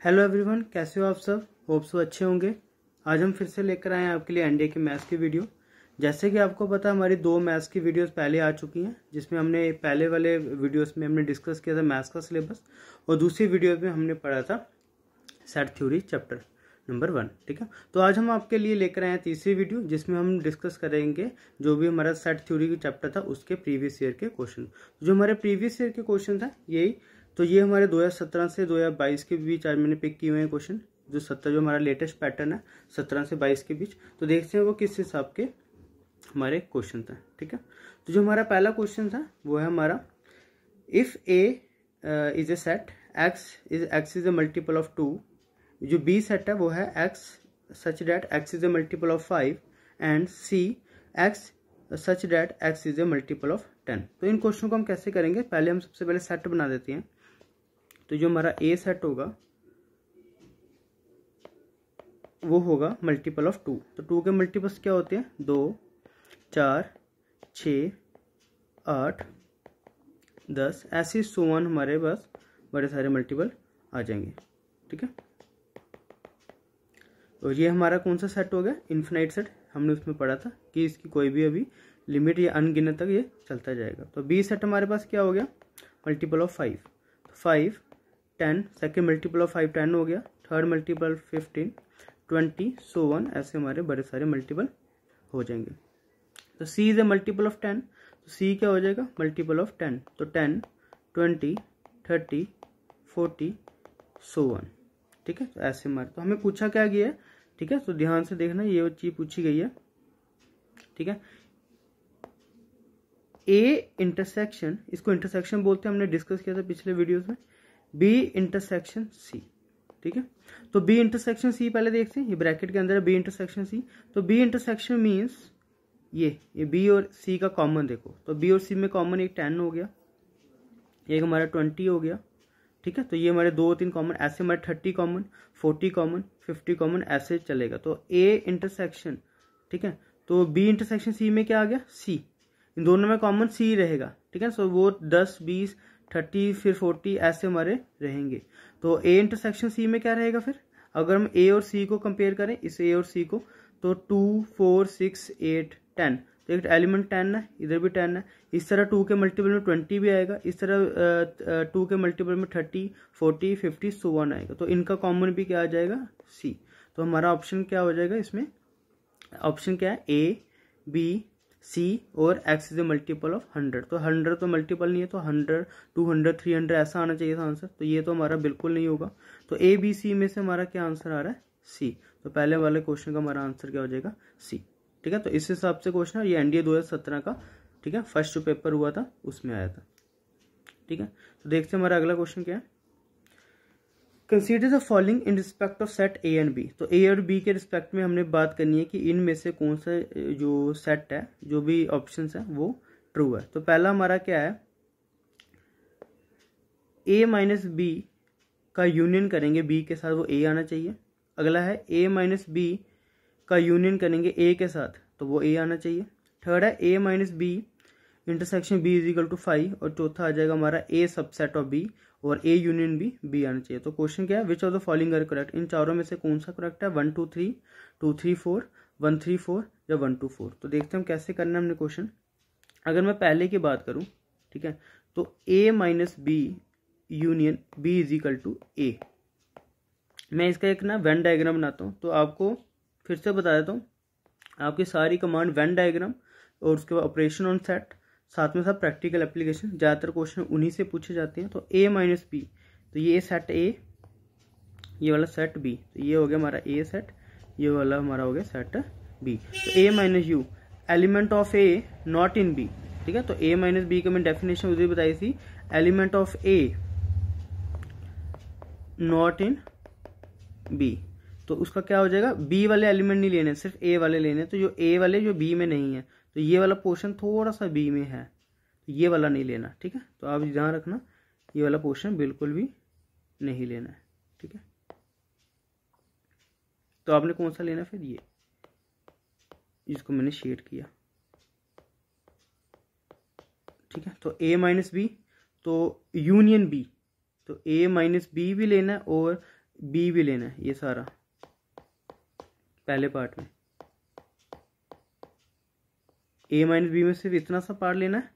Hello everyone, कैसे हो आप सब। होप सो अच्छे होंगे। आज हम फिर से लेकर आए हैं आपके लिए एनडीए के मैथ्स की वीडियो। जैसे कि आपको पता है, हमारी 2 मैथ्स की वीडियोस पहले आ चुकी हैं, जिसमें हमने पहले वाले वीडियोस में हमने डिस्कस किया था मैथ्स का सिलेबस, और दूसरी वीडियो में हमने पढ़ा था सेट थ्योरी चैप्टर नंबर 1। ठीक है, तो आज हम आपके लिए लेकर आए हैं तीसरी वीडियो, जिसमें हम डिस्कस करेंगे जो भी हमारा सेट थ्योरी का चैप्टर था उसके प्रीवियस ईयर के क्वेश्चन। जो हमारे प्रीवियस ईयर के क्वेश्चन था यही, तो ये हमारे 2017 से 2022 के बीच आज मैंने पिक किए हुए हैं क्वेश्चन। जो हमारा लेटेस्ट पैटर्न है 17 से 22 के बीच, तो देखते हैं वो किस हिसाब के हमारे क्वेश्चन था। ठीक है, तो जो हमारा पहला क्वेश्चन था वो है हमारा, if A is a set X is a multiple of 2, जो बी सेट है वो है X such that X is a multiple of 5 and C X such that X is a multiple of 10। तो इन question को हम कैसे करेंगे, पहले हम सबसे पहले सेट बना देते हैं। तो जो हमारा ए सेट होगा वो होगा मल्टीपल ऑफ 2। तो 2 के मल्टीपल्स क्या होते हैं, 2, 4, 6, 8, 10, ऐसे सोवन हमारे पास बड़े सारे मल्टीपल आ जाएंगे। ठीक है, और ये हमारा कौन सा सेट हो गया, इन्फिनाइट सेट। हमने उसमें पढ़ा था कि इसकी कोई भी अभी लिमिट या अनगिनत तक ये चलता जाएगा। तो बी सेट हमारे पास क्या हो गया, multiple of 5। 5, 10, second multiple of 5 10 हो गया, थर्ड मल्टीपल 15, 20, सो वन, ऐसे हमारे बड़े सारे मल्टीपल हो जाएंगे। तो सी इज ए मल्टीपल ऑफ 10, तो सी क्या हो जाएगा, मल्टीपल ऑफ 10। तो 10, 20, 30, 40, सो वन। ठीक है, तो ऐसे हमारे, तो हमें पूछा क्या गया है। ठीक है, तो ध्यान से देखना, ये चीज पूछी गई है। ठीक है, ए इंटरसेक्शन, इसको इंटरसेक्शन बोलते हैं, हमने डिस्कस किया था पिछले वीडियोस में। B intersection C. ठीक है, तो बी इंटरसेक्शन सी पहले देखते हैं, ये ब्रैकेट के अंदर है बी इंटरसेक्शन सी। तो बी इंटरसेक्शन मीन्स ये बी और सी का कॉमन देखो, तो बी और सी में कॉमन एक 10 हो गया, एक हमारा 20 हो गया। ठीक है, तो ये हमारे 2 3 कॉमन, ऐसे हमारे 30 कॉमन, 40 कॉमन, 50 कॉमन, ऐसे चलेगा। तो ए इंटरसेक्शन, ठीक है, तो बी इंटरसेक्शन सी में क्या आ गया, सी। इन दोनों में कॉमन सी रहेगा। ठीक है, सो वो 10, 20, 30, फिर 40 ऐसे हमारे रहेंगे। तो ए इंटरसेक्शन सी में क्या रहेगा फिर, अगर हम ए और सी को कंपेयर करें, इस ए और सी को, तो 2, 4, 6, 8, 10, तो एक एलिमेंट 10 है, इधर भी 10 है। इस तरह 2 के मल्टीपल में 20 भी आएगा, इस तरह 2 के मल्टीपल में 30, 40, 50, सो वन आएगा। तो इनका कॉमन भी क्या आ जाएगा, सी। तो हमारा ऑप्शन क्या हो जाएगा इसमें, ऑप्शन क्या है, ए, बी, सी और x is a multiple of 100। तो 100 तो मल्टीपल नहीं है, तो 100, 200, 300 ऐसा आना चाहिए था आंसर। तो ये तो हमारा बिल्कुल नहीं होगा। तो ए बी सी में से हमारा क्या आंसर आ रहा है, सी। तो पहले वाले क्वेश्चन का हमारा आंसर क्या हो जाएगा, सी। ठीक है, तो इस हिसाब से क्वेश्चन, ये एनडीए 2017 का, ठीक है, फर्स्ट जो पेपर हुआ था उसमें आया था। ठीक है, तो देखते हैं हमारा अगला क्वेश्चन क्या है। Consider the following in respect of set A and B. तो ए और बी के रिस्पेक्ट में हमने बात करनी है कि इनमें से कौन सा जो सेट है, जो भी ऑप्शंस है वो ट्रू है। तो पहला हमारा क्या है, ए माइनस बी का यूनियन करेंगे बी के साथ, वो ए आना चाहिए। अगला है ए माइनस बी का यूनियन करेंगे ए के साथ, तो वो ए आना चाहिए। थर्ड है A minus B intersection B is equal to 5, और चौथा आ जाएगा हमारा ए सबसेट ऑफ बी और ए यूनियन बी आना चाहिए। तो क्वेश्चन क्या है, which of the following are correct, इन चारों में से कौन सा करेक्ट है, 1 2 3, 2 3 4, 1 3 4 या 1 2 4। तो देखते हैं हम कैसे करना है हमने क्वेश्चन। अगर मैं पहले की बात करूं, ठीक है, तो A minus B union B is equal to A. मैं इसका एक ना वेन डायग्राम बनाता हूँ, तो आपको फिर से बता देता हूँ, आपकी सारी कमांड वेन डायग्राम और उसके बाद ऑपरेशन ऑन सेट, साथ में साथ प्रैक्टिकल एप्लीकेशन, ज़्यादातर क्वेश्चन उन्हीं से पूछे जाते हैं। तो ए माइनस बी, तो ये सेट ए, ये वाला सेट बी, तो ये हो गया हमारा ए सेट, ये वाला हमारा हो गया सेट बी। तो A minus U element of A not in B. ठीक है, तो ए माइनस बी का मैंने डेफिनेशन उधर बताई थी, element of A not in B. तो उसका क्या हो जाएगा, बी वाले एलिमेंट नहीं लेने, सिर्फ ए वाले लेने। तो जो ए वाले जो बी में नहीं है, तो ये वाला पोर्शन थोड़ा सा बी में है, तो ये वाला नहीं लेना। ठीक है, तो आप ध्यान रखना, ये वाला पोर्शन बिल्कुल भी नहीं लेना है। ठीक है, तो आपने कौन सा लेना फिर, ये जिसको मैंने शेड किया। ठीक है, तो ए माइनस बी, तो यूनियन बी, तो ए माइनस बी भी लेना है और बी भी लेना है, ये सारा पहले पार्ट में, ए माइनस बी में सिर्फ इतना सा पार्ट लेना है,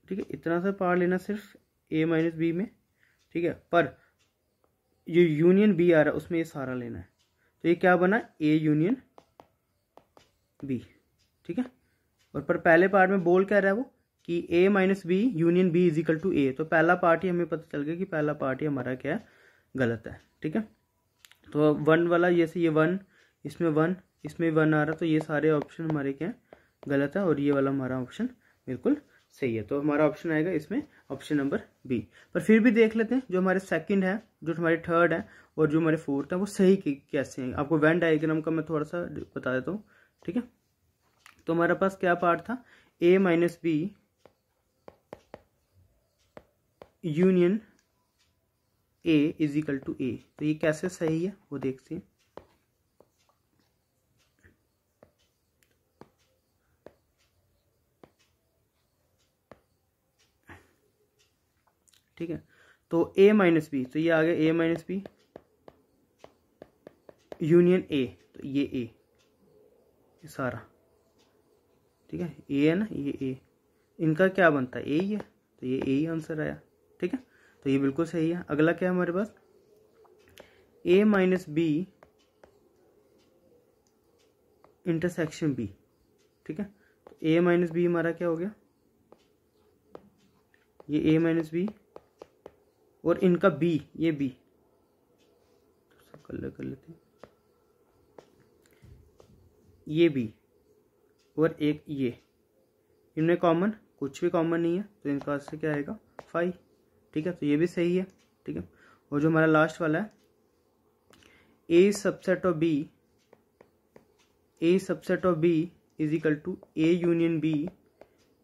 ठीक है, इतना सा पार्ट लेना सिर्फ ए माइनस बी में, ठीक है, पर जो यूनियन बी आ रहा है उसमें ये सारा लेना है, तो ये क्या बना, ए यूनियन बी, ठीक है। और पर पहले पार्ट में बोल क्या रहा है वो कि A minus B union B is equal to A, तो पहला पार्ट ही हमें पता चल गया कि पहला पार्ट ही हमारा क्या है, गलत है, ठीक है। तो 1 वाला जैसे ये 1, इसमें 1, इसमें 1 आ रहा, तो ये सारे ऑप्शन हमारे क्या है, गलत है, और ये वाला हमारा ऑप्शन बिल्कुल सही है। तो हमारा ऑप्शन आएगा इसमें ऑप्शन नंबर बी। पर फिर भी देख लेते हैं जो हमारे सेकंड है, जो हमारे थर्ड है और जो हमारे फोर्थ है वो सही कैसे हैं। आपको वेन डायग्राम का मैं थोड़ा सा बता देता हूँ, ठीक है। तो हमारे पास क्या पार्ट था, A minus B union A is equal to A, तो ये कैसे सही है वो देखते हैं। ठीक है, तो ए माइनस बी, तो ये आ गया ए माइनस बी यूनियन ए, तो ये सारा, ठीक है, ए है ना, ये ए, इनका क्या बनता है, ए ही है, तो ये ए ही आंसर आया, ठीक है। तो ये बिल्कुल सही है। अगला क्या है हमारे पास, ए माइनस बी इंटरसेक्शन बी, ठीक है। तो ए माइनस बी हमारा क्या हो गया, ये ए माइनस बी और इनका बी, ये बी, तो कर लेते हैं, ये बी और एक ये, इनमें कॉमन कुछ भी कॉमन नहीं है, तो इनका आंसर क्या आएगा 5, ठीक है। तो ये भी सही है, ठीक है। और जो हमारा लास्ट वाला है, A subset of B, A subset of B is equal to A union B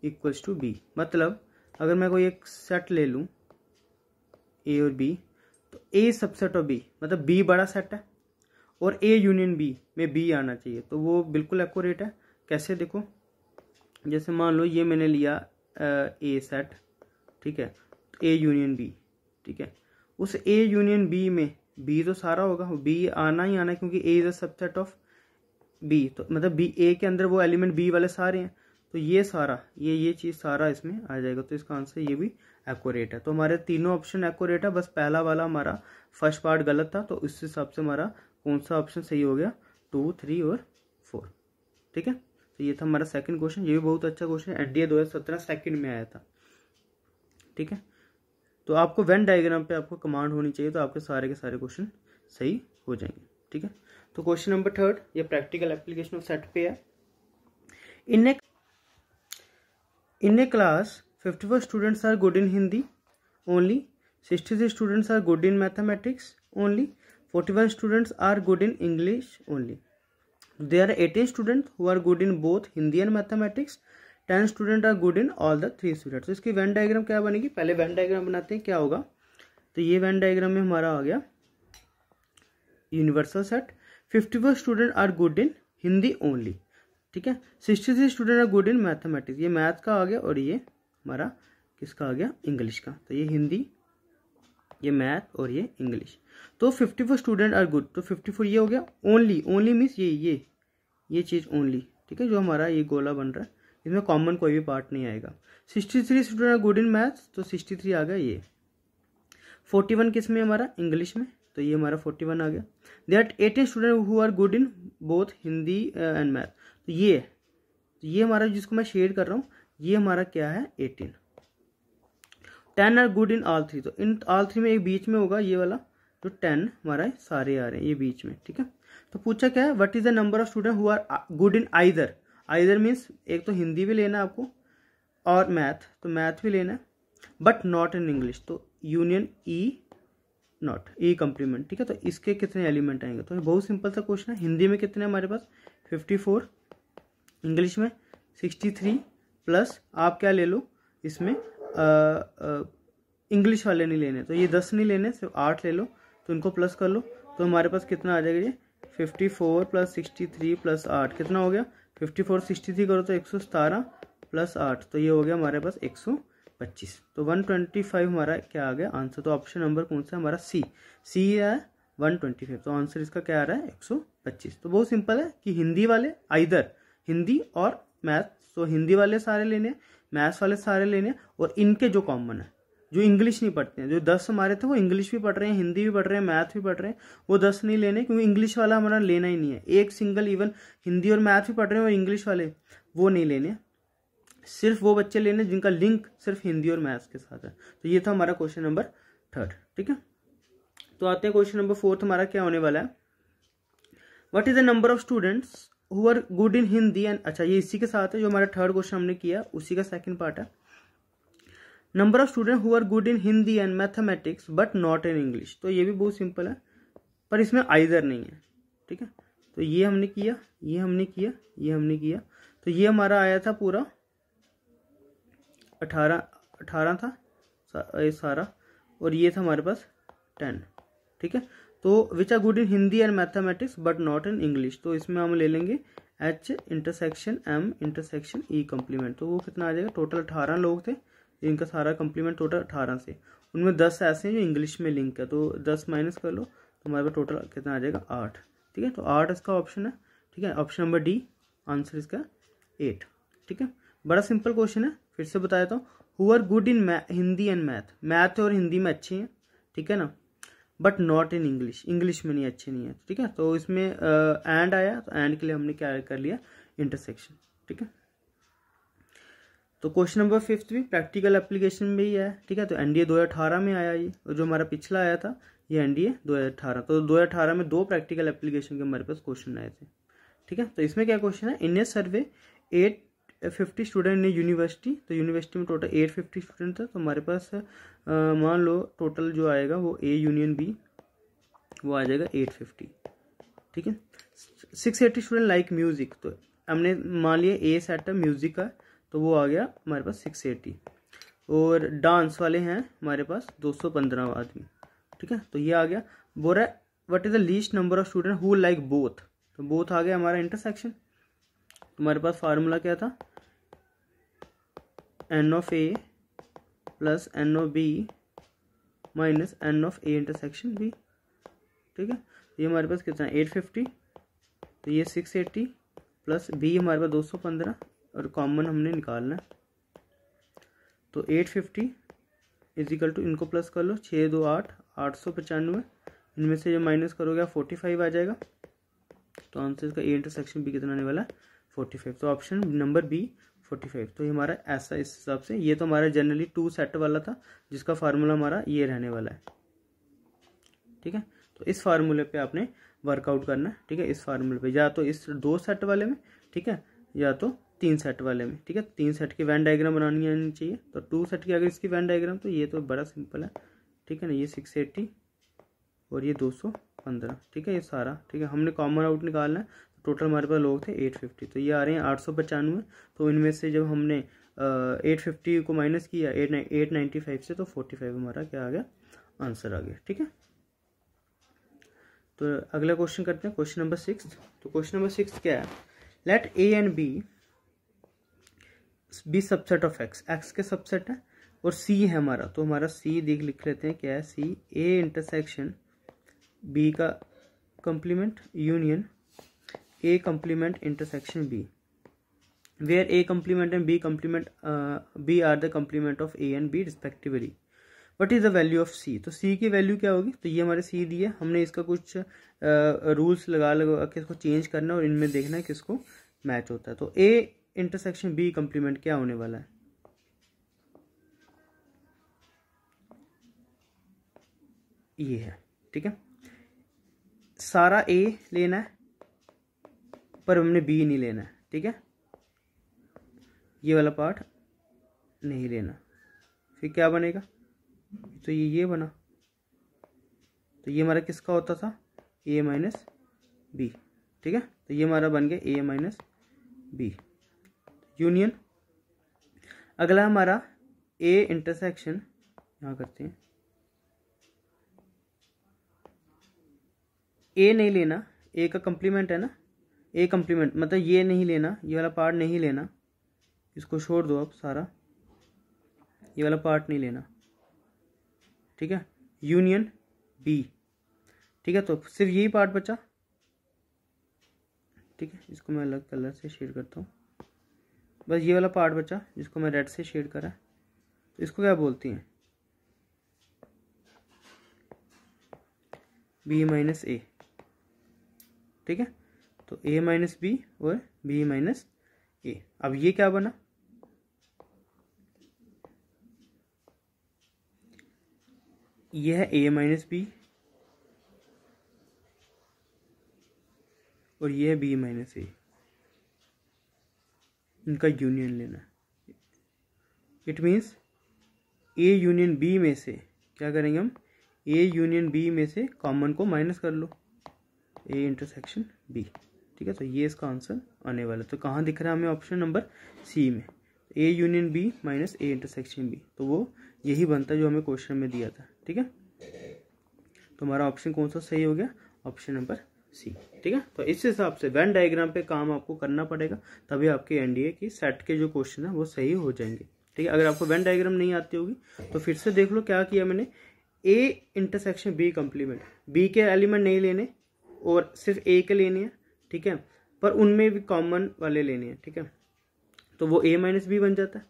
equals to B, मतलब अगर मैं कोई एक सेट ले लूं ए और बी, तो ए सबसेट ऑफ बी मतलब बी बड़ा सेट है और ए यूनियन बी में बी आना चाहिए, तो वो बिल्कुल एक्यूरेट है। कैसे देखो, जैसे मान लो ये मैंने लिया ए सेट, ठीक है, ए यूनियन बी, ठीक है, उस ए यूनियन बी में बी तो सारा होगा, बी आना ही आना है क्योंकि A is a subset of B, तो मतलब बी ए के अंदर वो एलिमेंट बी वाले सारे हैं, तो ये सारा ये चीज सारा इसमें आ जाएगा, तो इसका आंसर ये भी एक्यूरेट है। तो हमारे तीनों ऑप्शन एक्यूरेट है, बस पहला वाला हमारा फर्स्ट पार्ट गलत था, तो इस हिसाब से हमारा कौन सा ऑप्शन सही हो गया, 2, 3 और 4, ठीक है। तो ये था हमारा सेकंड क्वेश्चन, ये भी बहुत अच्छा क्वेश्चन है, एनडीए 2017 सेकंड में आया था, ठीक है। तो आपको वेन डायग्राम पे आपको कमांड होनी चाहिए, तो आपके सारे के सारे क्वेश्चन सही हो जाएंगे, ठीक है। तो क्वेश्चन नंबर थर्ड, ये प्रैक्टिकल एप्लीकेशन ऑफ सेट पे है। In a class, 54 students are good in Hindi only, 63 students are good in mathematics only, 41 students are good in English only. There are 18 students who are good in both Hindi and mathematics, 10 students are good in all the 3 subjects. तो इसकी Venn diagram क्या बनेगी, पहले Venn diagram बनाते हैं, क्या होगा, तो ये वेन डायग्राम में हमारा आ गया universal set, 54 student are good in Hindi only, ठीक है, 63 student are good in mathematics, ये मैथ का आ गया, और ये हमारा किसका आ गया, इंग्लिश का, तो ये हिंदी, ये मैथ और ये इंग्लिश। तो 54 स्टूडेंट आर गुड, तो 54 ये हो गया, ओनली मीन्स ये चीज़ ओनली, ठीक है, जो हमारा ये गोला बन रहा है, इसमें कॉमन कोई भी पार्ट नहीं आएगा। 63 student are good in maths, तो 63 आ गया ये। 41 किस में हमारा, इंग्लिश में, तो ये हमारा 41 आ गया। There are 18 student who are good in both Hindi and math, तो ये हमारा जिसको मैं शेड कर रहा हूँ, ये हमारा क्या है 18। 10 आर गुड इन ऑल 3, तो इन ऑल 3 में एक बीच में होगा ये वाला, जो 10 हमारा सारे आ रहे हैं ये बीच में, ठीक है। तो पूछा क्या है, what is the number of student who are good in either means एक तो हिंदी भी लेना है आपको और मैथ, तो मैथ भी लेना है, बट नॉट इन इंग्लिश, तो union E not, E complement, ठीक है। तो इसके कितने एलिमेंट आएंगे, तो बहुत सिंपल सा क्वेश्चन है। हिंदी में कितने हमारे पास 54, इंग्लिश में 63, प्लस आप क्या ले लो इसमें इंग्लिश वाले नहीं लेने, तो ये 10 नहीं लेने, सिर्फ 8 ले लो, तो इनको प्लस कर लो, तो हमारे पास कितना आ जाएगा, ये 54 प्लस 63 प्लस 8 कितना हो गया, 54 63 करो तो 117 प्लस 8, तो ये हो गया हमारे पास 125। तो 125 हमारा क्या आ गया आंसर। तो ऑप्शन नंबर कौन सा हमारा सी है 125। तो आंसर इसका क्या आ रहा है 125। तो बहुत सिंपल है कि हिंदी वाले आइदर हिंदी और मैथ, तो हिंदी वाले सारे लेने, मैथ्स वाले सारे लेने, और इनके जो कॉमन है, जो इंग्लिश नहीं पढ़ते हैं, जो 10 हमारे थे वो इंग्लिश भी पढ़ रहे हैं, हिंदी भी पढ़ रहे हैं, मैथ भी पढ़ रहे हैं, वो 10 नहीं लेने, क्योंकि इंग्लिश वाला हमारा लेना ही नहीं है। एक सिंगल इवन हिंदी और मैथ भी पढ़ रहे हैं और इंग्लिश वाले वो नहीं लेने, सिर्फ वो बच्चे लेने जिनका लिंक सिर्फ हिंदी और मैथ्स के साथ है। तो ये था हमारा क्वेश्चन नंबर 3, ठीक है। तो आते हैं क्वेश्चन नंबर 4 हमारा क्या होने वाला है, what is the number of students who are good in Hindi and, अच्छा ये इसी के साथ है जो हमारा 3rd क्वेश्चन हमने किया उसी का सेकंड पार्ट है। Number of student who are good in Hindi and mathematics but not in English. तो ये भी बहुत सिंपल है, पर इसमें आइदर नहीं है, ठीक है। तो ये हमने किया, ये हमने किया, ये हमने किया, तो ये हमारा आया था पूरा 18 था सारा, और ये था हमारे पास 10, ठीक है। तो which are good in Hindi and mathematics but not in English, तो इसमें हम ले लेंगे H intersection M intersection E complement. तो वो कितना आ जाएगा, टोटल 18 लोग थे, इनका सारा कम्प्लीमेंट टोटल 18 से, उनमें 10 ऐसे हैं जो इंग्लिश में लिंक है, तो 10 माइनस कर लो तो हमारे पास टोटल कितना आ जाएगा 8, ठीक है। तो 8 इसका ऑप्शन है, ठीक है। ऑप्शन नंबर डी आंसर इसका 8, ठीक है। बड़ा सिंपल क्वेश्चन है, फिर से बता देता हूँ। Who are good in Hindi and math, math और हिंदी में अच्छे हैं, ठीक है ना, but not in English, English में नहीं अच्छे नहीं है, ठीक है। तो इसमें एंड आया, तो एंड के लिए हमने क्या कर लिया इंटरसेक्शन, ठीक है। तो क्वेश्चन नंबर 5 भी प्रैक्टिकल एप्लीकेशन में ही है, ठीक है। तो एनडीए 2018 में आया ये, और जो हमारा पिछला आया था ये एनडीए 2018। तो 2018 में 2 प्रैक्टिकल एप्लीकेशन के हमारे पास क्वेश्चन आए थे, ठीक है। तो इसमें क्या क्वेश्चन है, इन ए सर्वे 850 स्टूडेंट इन यूनिवर्सिटी, तो यूनिवर्सिटी में टोटल 850 स्टूडेंट था, तो हमारे पास मान लो टोटल जो आएगा वो ए यूनियन बी वो आ जाएगा 850, ठीक है। 680 स्टूडेंट लाइक म्यूजिक, तो हमने मान लिया ए सेट है म्यूजिक का, तो वो आ गया हमारे पास 680, और डांस वाले हैं हमारे पास 215 आदमी, ठीक है। तो ये आ गया। बोल रहा है what is the least number of student who like both, तो बोथ आ गया हमारा इंटरसेक्शन। तुम्हारे पास फार्मूला क्या था, N of A plus N of B minus n of A intersection B, ठीक है। ये हमारे पास कितना 850, तो ये 680 प्लस बी हमारे पास 215, और कॉमन हमने निकालना है, तो 850 इजिकल टू, इनको प्लस कर लो 6 2 8 895, इनमें से जो माइनस करोगे 45 आ जाएगा। तो आंसर का ए इंटरसेक्शन बी कितना आने वाला है 45। तो ऑप्शन नंबर बी 45। तो ये हमारा ऐसा इस हिसाब से, ये तो हमारा जनरली 2 सेट वाला था जिसका फार्मूला हमारा ये रहने वाला है, ठीक है। तो इस फार्मूले पे आपने वर्कआउट करना है, ठीक है। इस फार्मूले पे या तो इस 2 सेट वाले में, ठीक है, या तो 3 सेट वाले में, ठीक है। 3 सेट की वैन डायग्राम बनानी आनी चाहिए, तो 2 सेट की अगर इसकी वैन डायग्राम, तो ये तो बड़ा सिंपल है, ठीक है ना। ये 680 और ये 215, ठीक है, ये सारा, ठीक है। हमने कॉमन आउट निकालना है, टोटल हमारे पास लोग थे 850, तो ये आ रहे हैं 895। तो इनमें से जब हमने 850 को माइनस किया 895 से, तो 45 हमारा क्या आ गया आंसर आ गया, ठीक है। तो अगला क्वेश्चन करते हैं, क्वेश्चन नंबर 6। तो क्वेश्चन नंबर 6 क्या है, let A and B subset of X, X के सबसेट है, और सी है हमारा, तो हमारा सी लिख लेते हैं, क्या है सी, ए इंटरसेक्शन बी का complement union A complement intersection B, where A complement and B complement B are the complement of A and B respectively. What is the value of C, तो C की value क्या होगी, तो ये हमारे सी दी है, हमने इसका कुछ रूल्स लगा के इसको चेंज करना है और इनमें देखना है किसको मैच होता है। तो ए इंटरसेक्शन बी कंप्लीमेंट क्या होने वाला है, ये है, ठीक है। सारा ए लेना है पर हमने बी नहीं लेना है, ठीक है, ये वाला पार्ट नहीं लेना। फिर क्या बनेगा, तो ये बना, तो ये हमारा किसका होता था ए माइनस बी, ठीक है। तो ये हमारा बन गया ए माइनस बी यूनियन। अगला हमारा ए इंटरसेक्शन, यहाँ करते हैं, ए नहीं लेना, ए का कंप्लीमेंट है ना, ए कंप्लीमेंट मतलब ये नहीं लेना, ये वाला पार्ट नहीं लेना, इसको छोड़ दो आप सारा, ये वाला पार्ट नहीं लेना, ठीक है। यूनियन बी, ठीक है, तो सिर्फ यही पार्ट बचा, ठीक है। इसको मैं अलग कलर से शेड करता हूँ, बस ये वाला पार्ट बचा जिसको मैं रेड से शेड करा। तो इसको क्या बोलती हैं, बी माइनस ए, ठीक है। तो ए माइनस बी और बी माइनस ए। अब ये क्या बना, ये है ए माइनस बी और ये है बी माइनस ए, इनका यूनियन लेना है। It means A union B में से क्या करेंगे हम, ए यूनियन बी में से कॉमन को माइनस कर लो, ए इंटरसेक्शन बी, ठीक है। तो ये इसका आंसर आने वाला है। तो कहाँ दिख रहा है हमें, ऑप्शन नंबर सी में, A union B minus A intersection B, तो वो यही बनता है जो हमें क्वेश्चन में दिया था, ठीक है। तो हमारा ऑप्शन कौन सा सही हो गया, ऑप्शन नंबर सी, ठीक है। तो इस हिसाब से वेन डायग्राम पे काम आपको करना पड़ेगा, तभी आपके एनडीए की सेट के जो क्वेश्चन है वो सही हो जाएंगे, ठीक है। अगर आपको वेन डायग्राम नहीं आती होगी तो फिर से देख लो क्या किया मैंने, A intersection B complement, B के एलिमेंट नहीं लेने और सिर्फ ए के लेने हैं, ठीक है, पर उनमें भी कॉमन वाले लेने हैं, ठीक है। तो वो ए माइनस बी बन जाता है,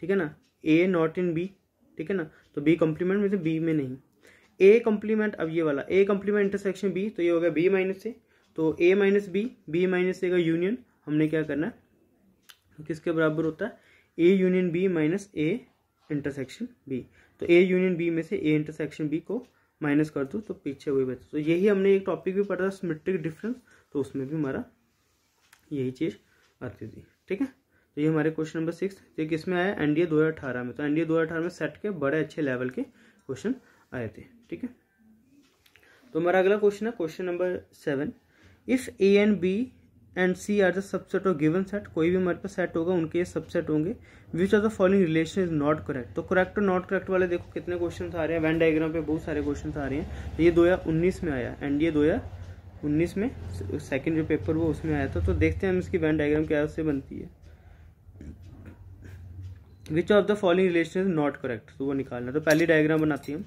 ठीक है ना, ए नॉट इन बी, ठीक है ना। तो बी कंप्लीमेंट में से बी में नहीं, ए कंप्लीमेंट, अब ये वाला ए कंप्लीमेंट इंटरसेक्शन बी, तो ये हो गया बी माइनस ए, तो A minus B, B minus ए का यूनियन हमने क्या करना है, किसके बराबर होता है, A union B minus A intersection B. तो ए यूनियन बी में से ए इंटरसेक्शन बी को माइनस कर दो तो पीछे वही बचा। तो यही हमने एक टॉपिक भी पढ़ा था सिमेट्रिक डिफरेंस, तो उसमें भी हमारा यही चीज आती थी, ठीक है। तो ये हमारे क्वेश्चन नंबर 6 ये किसमें आया, एनडीए 2018 में। तो एनडीए 2018 में सेट के बड़े अच्छे लेवल के क्वेश्चन आए थे, ठीक है। तो हमारा अगला क्वेश्चन है question number 7, if A and B and C are the subset of given set, कोई भी हमारे पास सेट होगा उनके सबसेट होंगे, which of the following relation is not correct. तो करेक्ट और नॉट करेक्ट वाले देखो कितने क्वेश्चन आ रहे हैं, वेन डायग्राम पे बहुत सारे क्वेश्चन आ रहे हैं। तो ये 2019 में आया, एनडीए 2019 में सेकंड जो पेपर वो उसमें आया था। तो देखते हैं हम इसकी वेन डायग्राम क्या से बनती है। Which of the following relation is not correct, तो वो निकालना। तो पहली डायग्राम बनाती है हम,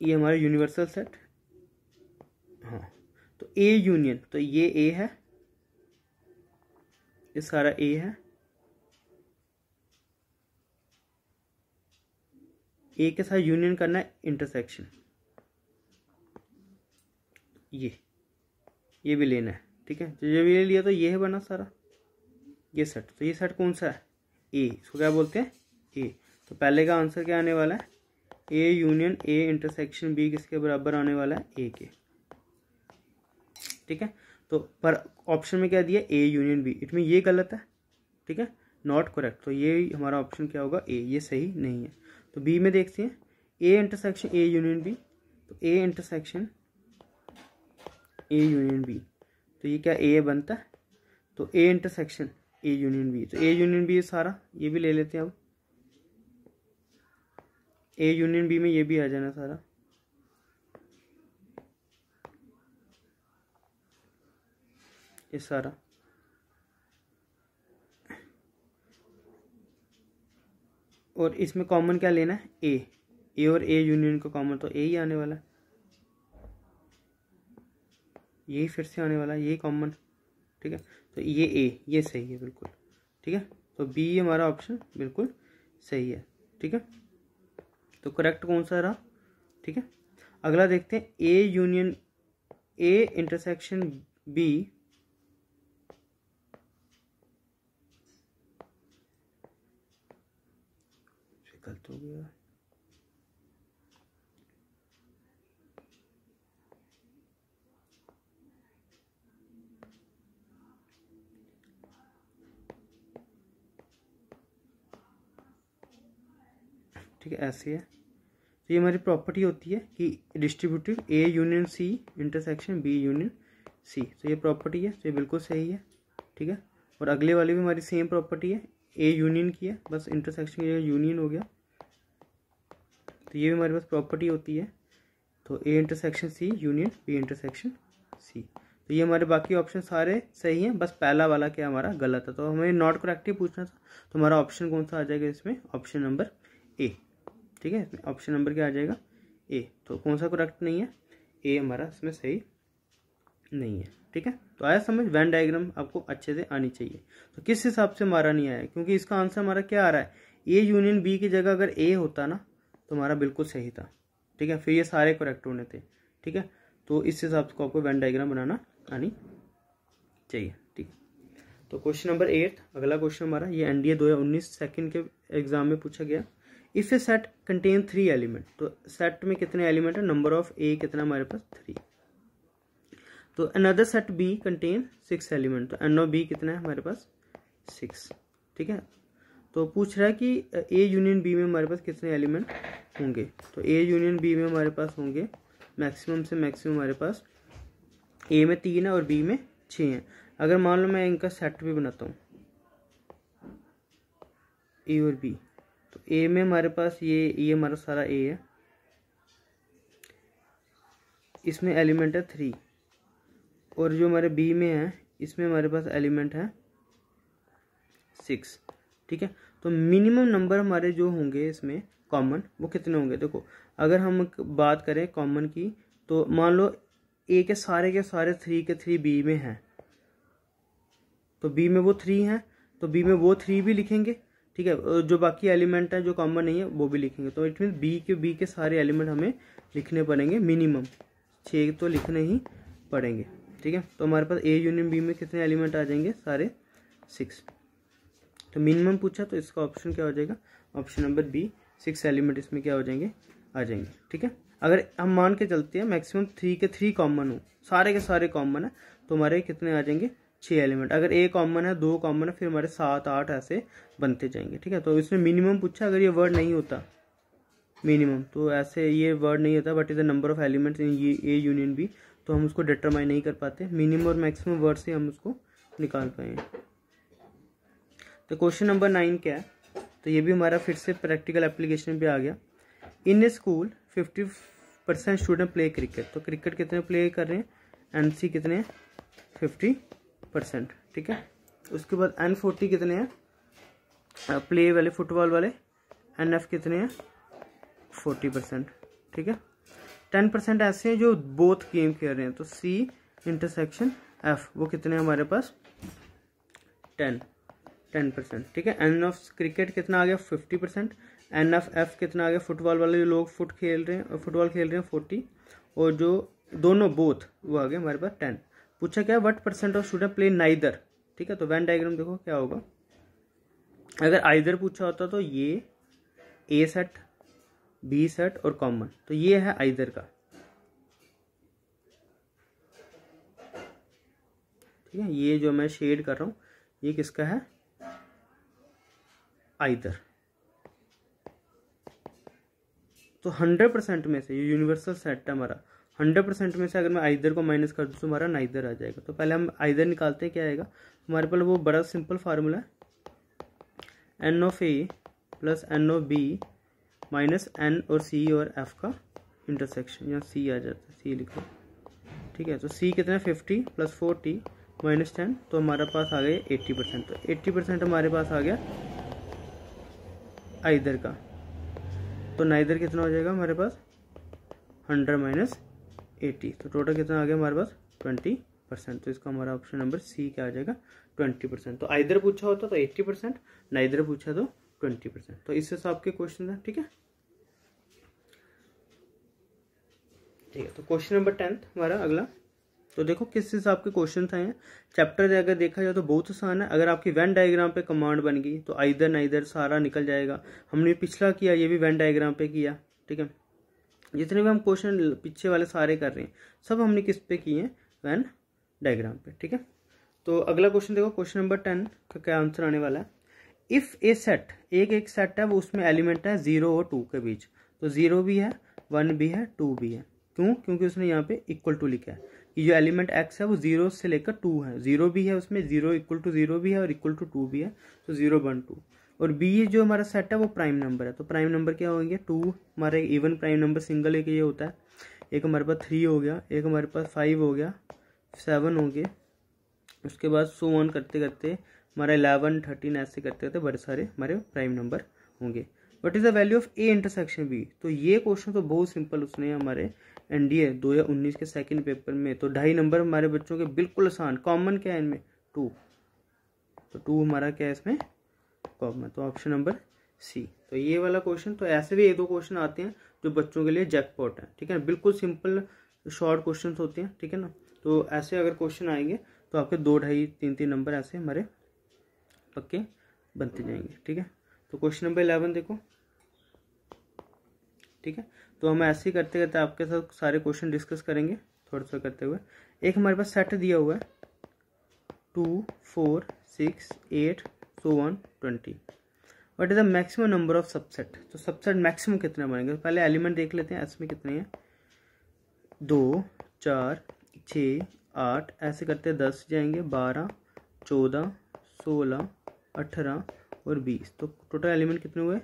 ये हमारा यूनिवर्सल सेट, हाँ। तो ए यूनियन, तो ये ए है, ये सारा ए है, ए के साथ यूनियन करना है इंटरसेक्शन, ये भी लेना है, ठीक है। तो जब ये लिया तो ये है बना सारा ये सेट। तो ये सेट कौन सा है, ए, इसको क्या बोलते हैं, ए। तो पहले का आंसर क्या आने वाला है, A union A intersection B किसके बराबर आने वाला है, ए के, ठीक है। तो पर ऑप्शन में क्या दिया, A union B, it mean ये गलत है, ठीक है, नॉट करेक्ट। तो ये हमारा ऑप्शन क्या होगा, ए, ये सही नहीं है। तो बी में देखते हैं, A intersection A union B, तो A intersection A union B, तो ये क्या ए बनता है, तो A intersection A union B, तो ए यूनियन बी सारा ये भी ले लेते हैं अब, ए यूनियन बी में ये भी आ जाना सारा, ये सारा, और इसमें कॉमन क्या लेना है, ए और ए यूनियन को कॉमन, तो ए ही आने वाला है, यही फिर से आने वाला है, यही कॉमन, ठीक है। तो ये ए, ये सही है बिल्कुल, ठीक है। तो बी हमारा ऑप्शन बिल्कुल सही है, ठीक है। तो करेक्ट कौन सा रहा, ठीक है। अगला देखते हैं, A union A intersection B, गलत हो गया, ठीक है, ऐसे है। तो ये हमारी प्रॉपर्टी होती है कि distributive A union C intersection B union C, तो ये प्रॉपर्टी है, तो ये बिल्कुल सही है, ठीक है। और अगले वाली भी हमारी सेम प्रॉपर्टी है, ए यूनियन की है, बस इंटरसेक्शन की जगह यूनियन हो गया, तो ये भी हमारे पास प्रॉपर्टी होती है। तो A intersection C union B intersection C, तो ये हमारे बाकी ऑप्शन सारे सही हैं, बस पहला वाला क्या हमारा गलत है, तो हमें नॉट करेक्ट ही पूछना था। तो हमारा ऑप्शन कौन सा आ जाएगा इसमें, ऑप्शन नंबर ए। ठीक है, इसमें ऑप्शन नंबर क्या आ जाएगा, ए। तो कौन सा करेक्ट नहीं है, ए हमारा इसमें सही नहीं है। ठीक है, तो आया समझ, वेन डायग्राम आपको अच्छे से आनी चाहिए। तो किस हिसाब से हमारा नहीं आया, क्योंकि इसका आंसर हमारा क्या आ रहा है, ए यूनियन बी की जगह अगर ए होता ना तो हमारा बिल्कुल सही था। ठीक है, फिर ये सारे करेक्ट होने थे। ठीक है, तो इस हिसाब से आपको वेन डायग्राम बनाना आनी चाहिए। ठीक है, तो क्वेश्चन नंबर 8 अगला क्वेश्चन हमारा, ये एनडीए 2019 सेकंड के एग्जाम में पूछा गया। If A set contain 3 element, तो सेट में कितने एलिमेंट है, नंबर ऑफ ए कितना हमारे पास 3। तो another set B contain 6 element, तो एन ऑफ बी कितना है हमारे पास 6। ठीक है, तो पूछ रहा है कि ए यूनियन बी में हमारे पास कितने एलिमेंट होंगे। तो ए यूनियन बी में हमारे पास होंगे मैक्सिमम से मैक्सिमम हमारे पास ए में 3 है और बी में 6 हैं। अगर मान लो मैं इनका सेट भी बनाता हूँ ए और बी, तो ए में हमारे पास ये हमारा सारा ए है, इसमें एलिमेंट है 3, और जो हमारे बी में है इसमें हमारे पास एलिमेंट है 6। ठीक है, तो मिनिमम नंबर हमारे जो होंगे इसमें कॉमन वो कितने होंगे। देखो अगर हम बात करें कॉमन की, तो मान लो ए के सारे 3 के 3 बी में हैं, तो बी में वो 3 हैं, तो बी में वो 3 भी लिखेंगे। ठीक है, जो बाकी एलिमेंट है जो कॉमन नहीं है वो भी लिखेंगे। तो इट मीन बी के सारे एलिमेंट हमें लिखने पड़ेंगे, मिनिमम 6 तो लिखने ही पड़ेंगे। ठीक है, तो हमारे पास ए यूनियन बी में कितने एलिमेंट आ जाएंगे, सारे 6। तो मिनिमम पूछा तो इसका ऑप्शन क्या हो जाएगा, ऑप्शन नंबर बी, 6 एलिमेंट इसमें क्या हो जाएंगे, आ जाएंगे। ठीक है, अगर हम मान के चलते हैं मैक्सिमम 3 के 3 कॉमन हो, सारे के सारे कॉमन है, तो हमारे कितने आ जाएंगे 6 एलिमेंट। अगर ए कॉमन है 2 कॉमन है, फिर हमारे 7 8 ऐसे बनते जाएंगे। ठीक है, तो इसमें मिनिमम पूछा, अगर ये वर्ड नहीं होता मिनिमम, तो ऐसे ये वर्ड नहीं होता but is the number of elements in A union B, तो हम उसको डिटरमाइन नहीं कर पाते, मिनिमम और मैक्सिमम वर्ड से हम उसको निकाल पाएंगे। तो क्वेश्चन नंबर 9 क्या है, तो ये भी हमारा फिर से प्रैक्टिकल एप्लीकेशन पे आ गया। इन a school 50% student play cricket, तो क्रिकेट कितने प्ले कर रहे हैं, एनसी कितने हैं 50%। ठीक है, उसके बाद N40 कितने हैं प्ले वाले फुटबॉल वाले, NF कितने हैं 40%। ठीक है, 10% ऐसे हैं जो बोथ गेम खेल रहे हैं, तो C इंटरसेक्शन F वो कितने हैं हमारे पास 10%। ठीक है, N ऑफ क्रिकेट कितना आ गया 50%, N ऑफ F कितना आ गया फुटबॉल वाले जो लोग फुटबॉल खेल रहे हैं 40, और जो दोनों बोथ वो आ गया हमारे पास 10। पूछा क्या, what percent of student play neither. ठीक है, तो वेन डायग्राम देखो क्या होगा, अगर आइदर पूछा होता तो ये ए सेट बी सेट और कॉमन, तो ये है आइदर का। ठीक है, ये जो मैं शेड कर रहा हूं ये किसका है, आइदर। तो 100% में से ये यूनिवर्सल सेट है हमारा, 100% में से अगर मैं आइदर को माइनस कर दूं तो हमारा नाइदर आ जाएगा। तो पहले हम आइदर निकालते हैं, क्या आएगा हमारे पास, वो बड़ा सिंपल फार्मूला है, N of A plus N of B minus N और सी और एफ का इंटरसेक्शन, यहाँ सी आ जाता है, सी लिखो। ठीक है, तो सी कितना 50 प्लस 40 माइनस 10, तो हमारे पास आ गया 80%। तो 80% हमारे पास आ गया आइदर का। तो नाइदर कितना हो जाएगा हमारे पास 100 माइनस 80, तो टोटल कितना आ गया हमारे पास 20%। तो इसका हमारा ऑप्शन नंबर सी क्या आ जाएगा 20%। तो आइदर पूछा होता तो 80%, नाइदर पूछा तो 20%। तो इस हिसाब के क्वेश्चन है। ठीक है, तो क्वेश्चन नंबर 10 हमारा अगला। तो देखो किस हिसाब के क्वेश्चन आए हैं। चैप्टर अगर देखा जाए तो बहुत आसान है। अगर आपकी वेन डायग्राम पे कमांड बन गई तो आइदर नाइदर सारा निकल जाएगा। हमने पिछला किया, ये भी वेन डायग्राम पे किया। ठीक है, जितने भी हम क्वेश्चन पीछे वाले सारे कर रहे हैं सब हमने किस पे किए हैं, वेन डायग्राम पे। ठीक है, तो अगला क्वेश्चन देखो, क्वेश्चन नंबर 10 का क्या आंसर आने वाला है। इफ ए सेट, एक सेट है वो उसमें एलिमेंट है 0 और 2 के बीच, तो 0 भी है 1 भी है 2 भी है। क्यों? क्योंकि उसने यहाँ पे इक्वल टू लिखा है कि जो एलिमेंट x है वो 0 से लेकर 2 है। 0 भी है उसमें, 0 इक्वल टू 0 भी है और इक्वल टू 2 भी है, तो 0 1 2। और b जो हमारा सेट है वो प्राइम नंबर है, तो प्राइम नंबर क्या होंगे 2 हमारे इवन प्राइम नंबर सिंगल एक ये होता है। एक हमारे पास 3 हो गया, एक हमारे पास 5 हो गया, 7 होंगे, उसके बाद सो ऑन करते करते हमारा 11 13 ऐसे करते करते बड़े सारे हमारे प्राइम नंबर होंगे। What is the value of A intersection B? तो ये क्वेश्चन तो बहुत सिंपल उसने हमारे एनडीए 2019 के सेकंड पेपर में तो 2.5 नंबर हमारे बच्चों के बिल्कुल आसान। कॉमन क्या है इनमें? 2, तो 2 हमारा क्या है इसमें कॉमन, तो ऑप्शन नंबर सी। तो ये वाला क्वेश्चन, तो ऐसे भी 1-2 क्वेश्चन आते हैं जो बच्चों के लिए जैकपॉट है, ठीक है ना, बिल्कुल सिंपल शॉर्ट क्वेश्चन होते हैं, ठीक है ना। तो ऐसे अगर क्वेश्चन आएंगे तो आपके 2, 2.5, 3 नंबर ऐसे हमारे पक्के बनते जाएंगे, ठीक है। तो क्वेश्चन नंबर 11 देखो, ठीक है। तो हम ऐसे ही करते करते आपके साथ सारे क्वेश्चन डिस्कस करेंगे थोड़ा सा करते हुए। एक हमारे पास सेट दिया हुआ है 2, 4, 6, 8, so on 20। What is the maximum number of subset? तो सबसेट मैक्सिमम कितने बनेंगे? पहले एलिमेंट देख लेते हैं, इसमें कितने हैं? 2, 4, 6, 8 ऐसे करते 10 जाएंगे, 12, 14, 16, 18 और 20। तो टोटल एलिमेंट कितने हुए?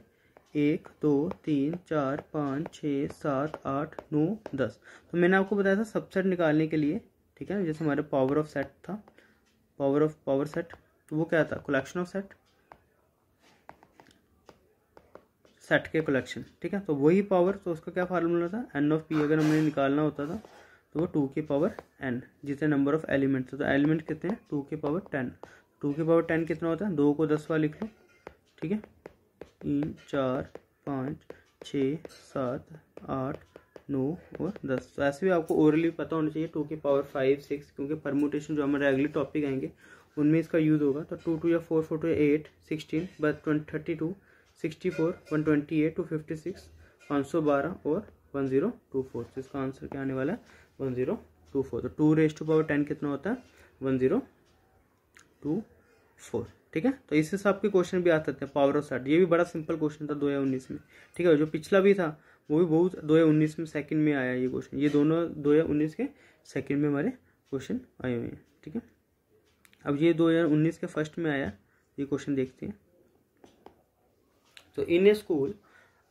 1, 2, 3, 4, 5, 6, 7, 8, 9, 10। तो मैंने आपको बताया था सबसेट निकालने के लिए, ठीक है ना, जैसे हमारे पावर ऑफ सेट था, पावर ऑफ पावर सेट, तो वो क्या था? कलेक्शन ऑफ सेट, सेट के कलेक्शन, ठीक है। तो वही पावर, तो उसका क्या फार्मूला था? एन ऑफ पी अगर हमें निकालना होता था तो वो 2 की पावर n, जितने नंबर ऑफ एलिमेंट थे। तो एलिमेंट कितने हैं? 2 की पावर 10। 2 की पावर 10 कितना होता है? 2 को 10 बार लिख लो, ठीक है। 3, 4, 5, 6, 7, 8, 9 और 10। तो ऐसे भी आपको ओरली पता होना चाहिए 2 की पावर 5, 6, क्योंकि परमुटेशन जो हमारे अगले टॉपिक आएंगे उनमें इसका यूज होगा। तो 2 2 या 4 4 2 8 16 बट 32 64 128 256 512 और 1024। तो इसका आंसर क्या आने वाला है? 1024। तो 2 रेज़ टू पावर 10 कितना होता है? 1024, ठीक है। तो इस हिसाब के क्वेश्चन भी आ सकते हैं पावर ऑफ सेट। ये भी बड़ा सिंपल क्वेश्चन था 2019 में, ठीक है। जो पिछला भी था वो भी बहुत 2019 में सेकंड में आया ये क्वेश्चन। ये दोनों 2019 के सेकंड में हमारे क्वेश्चन आए हुए हैं, ठीक है। अब ये 2019 के फर्स्ट में आया, ये क्वेश्चन देखते हैं। तो in a school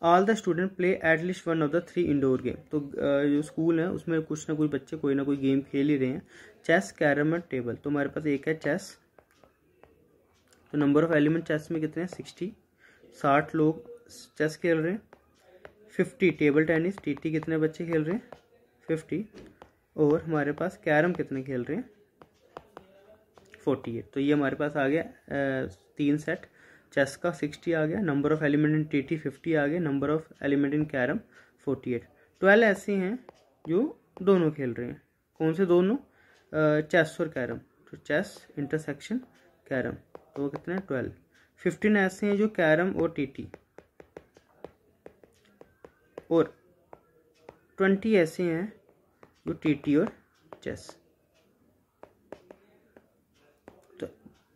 all the student play at least one of the 3 indoor game. तो जो स्कूल है उसमें कुछ ना कुछ बच्चे कोई ना कोई गेम खेल ही रहे हैं, चेस, कैरम और टेबल। तो हमारे पास एक है चेस, तो नंबर ऑफ एलिमेंट चेस में कितने हैं? 60, 60 लोग चेस खेल रहे हैं। 50 टेबल टेनिस, टीटी कितने बच्चे खेल रहे हैं? 50। और हमारे पास कैरम कितने खेल रहे हैं? 48। तो ये हमारे पास आ गया 3 सेट। चेस का 60 आ गया, number of element in TT 50 आ गया, number of element in carrom 48। 12 ऐसे हैं जो दोनों खेल रहे हैं। कौन से दोनों? चेस और कैरम। तो चेस इंटरसेक्शन कैरम, तो वो कितने हैं? 12। 15 ऐसे हैं जो कैरम और टीटी, और 20 ऐसे हैं जो टीटी और चेस। तो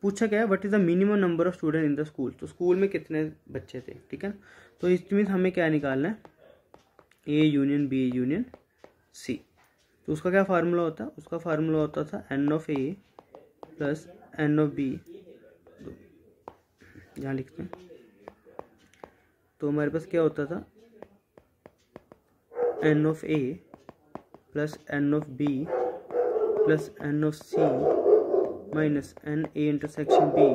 पूछा गया what is the minimum number of student in the school. तो स्कूल में कितने बच्चे थे, ठीक है। तो इसमें हमें क्या निकालना है? A union B union C. तो उसका क्या फार्मूला होता है? उसका फार्मूला होता था N of A plus N of B, यहाँ लिखते हैं। तो हमारे पास क्या होता था? N of A plus N of B plus N of C minus N A intersection B,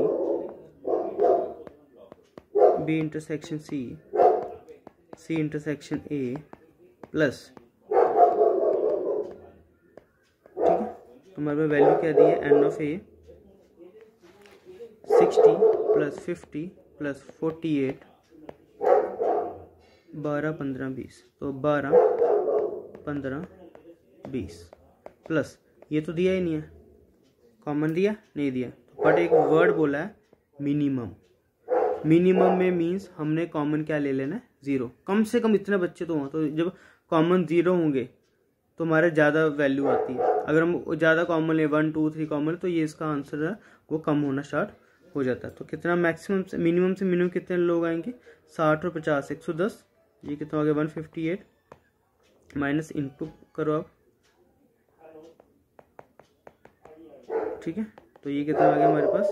B intersection C, C intersection A plus, ठीक है। तो हमारे पास वैल्यू क्या दी है? N of A 60 plus 50 plus 48, 12 15 20। तो 12 15 20 प्लस ये तो दिया ही नहीं है, कॉमन दिया नहीं दिया, बट एक वर्ड बोला है मिनिमम। मिनिमम में मीन्स हमने कॉमन क्या ले लेना है? 0। कम से कम इतने बच्चे तो हों। तो जब कॉमन 0 होंगे तो हमारे ज़्यादा वैल्यू आती है। अगर हम ज़्यादा कॉमन ले 1 2 3 कॉमन, तो ये इसका आंसर है वो कम होना स्टार्ट हो जाता है। तो कितना मैक्सिमम से मिनिमम कितने लोग आएंगे? 60 और 50 110। ये कितना हो गया? 158 माइनस इनटू करो आप, ठीक है। तो ये कितना आ गया हमारे पास?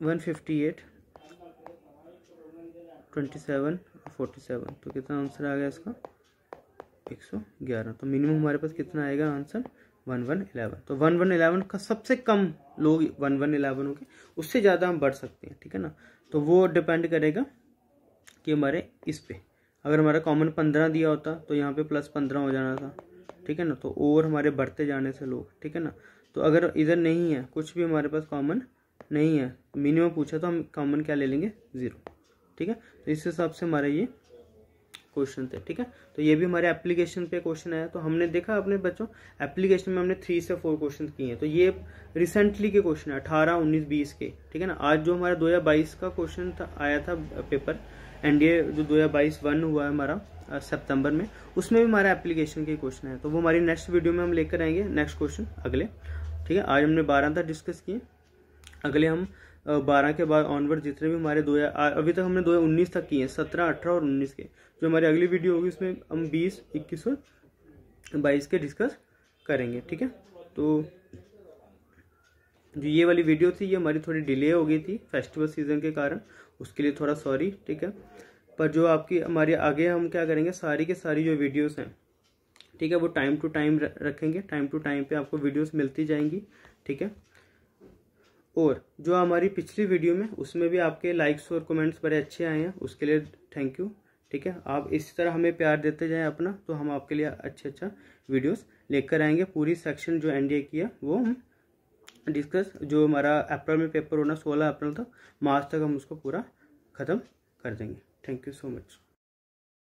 158 27 47। तो कितना आंसर आ गया इसका? 111। तो मिनिमम हमारे पास कितना आएगा आंसर 1111। तो 1111 का सबसे कम लोग 1111 हो गए, उससे ज़्यादा हम बढ़ सकते हैं, ठीक है ना। तो वो डिपेंड करेगा कि हमारे इस पे, अगर हमारा कॉमन 15 दिया होता तो यहाँ पे +15 हो जाना था, ठीक है ना। तो और हमारे बढ़ते जाने से लोग, ठीक है ना। तो अगर इधर नहीं है कुछ भी हमारे पास कॉमन नहीं है, मिनिमम पूछा तो हम कॉमन क्या ले लेंगे 0, ठीक है। तो इस हिसाब से हमारे ये क्वेश्चन थे, ठीक है। तो ये भी हमारे एप्लीकेशन पे क्वेश्चन आया। तो हमने देखा अपने बच्चों एप्लीकेशन में हमने 3 से 4 क्वेश्चन किए हैं। तो ये रिसेंटली के क्वेश्चन है 18, 19, 20 के, ठीक है ना। आज जो हमारा 2022 का क्वेश्चन था आया था पेपर एनडीए जो 2022 1 हुआ है हमारा सितंबर में, उसमें भी हमारा एप्लीकेशन के क्वेश्चन है। तो वो हमारी नेक्स्ट वीडियो में हम लेकर आएंगे नेक्स्ट क्वेश्चन अगले, ठीक है। आज हमने 12 तक डिस्कस किए, अगले हम 12 के बाद ऑनवर्ड जितने भी हमारे अभी तक हमने 2019 तक किए हैं, 17, 18 और 19 के। जो हमारी अगली वीडियो होगी उसमें हम 20, 21 और 22 के डिस्कस करेंगे, ठीक है। तो जो ये वाली वीडियो थी ये हमारी थोड़ी डिले हो गई थी फेस्टिवल सीजन के कारण, उसके लिए थोड़ा सॉरी, ठीक है। पर जो आपकी हमारी आगे हम क्या करेंगे, सारी के सारी जो वीडियोस हैं, ठीक है, वो टाइम टू टाइम रखेंगे, टाइम टू टाइम पे आपको वीडियोस मिलती जाएंगी, ठीक है। और जो हमारी पिछली वीडियो में उसमें भी आपके लाइक्स और कमेंट्स बड़े अच्छे आए हैं, उसके लिए थैंक यू, ठीक है। आप इसी तरह हमें प्यार देते जाएं अपना, तो हम आपके लिए अच्छा वीडियोस लेकर आएंगे। पूरी सेक्शन जो एनडीए की है वो हम डिस्कस, जो हमारा अप्रैल में पेपर होना 16 अप्रैल तक, मार्च तक हम उसको पूरा ख़त्म कर देंगे। Thank you so much.